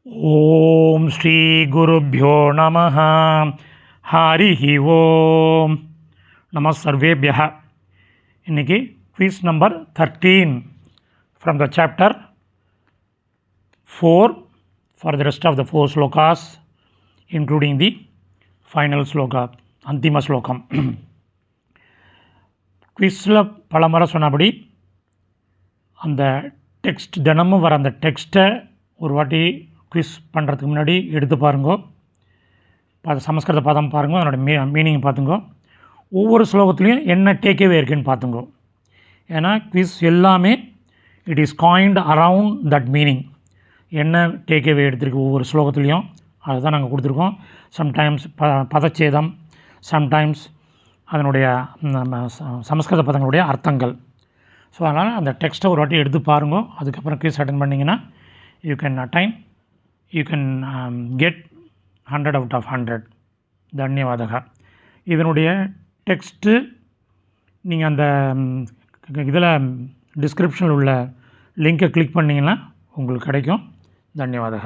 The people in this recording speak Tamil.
ஓம் ஸ்ரீ குருப்யோ நமः ஹரிஹி ஓம் நம சர்வேபியः. இன்றைக்கி quiz number 13 from the chapter 4 for the rest of the 4 slokas including the final sloka, அந்திம ஸ்லோகம். குவிஸில் பல முறை சொன்னபடி அந்த டெக்ஸ்ட் தினமும் வர அந்த டெக்ஸ்ட்டை ஒரு வாட்டி குவிஸ் பண்ணுறதுக்கு முன்னாடி எடுத்து பாருங்கோ. சமஸ்கிருத பதம் பாருங்க, அதனோட மீனிங் பார்த்துங்கோ. ஒவ்வொரு ஸ்லோகத்துலேயும் என்ன டேக்அவே இருக்குன்னு பார்த்துங்கோ. ஏன்னா குவிஸ் எல்லாமே it is coined around that meaning. என்ன டேக்அவே எடுத்துருக்கு ஒவ்வொரு ஸ்லோகத்துலேயும் அதுதான் நாங்கள் கொடுத்துருக்கோம். சம்டைம்ஸ் பதச்சேதம், சம்டைம்ஸ் அதனுடைய சமஸ்கிருத பதங்களுடைய அர்த்தங்கள். ஸோ அதனால் அந்த டெக்ஸ்ட்டை ஒரு வாட்டி எடுத்து பாருங்கோ. அதுக்கப்புறம் குவிஸ் அட்டன் பண்ணிங்கன்னா you can get 100 out of 100. தன்யவாதக. இதனுடைய டெக்ஸ்ட்டு நீங்கள் அந்த இதில் டிஸ்கிரிப்ஷனில் உள்ள லிங்கை கிளிக் பண்ணிங்கன்னா உங்களுக்கு கிடைக்கும். தன்யவாதக.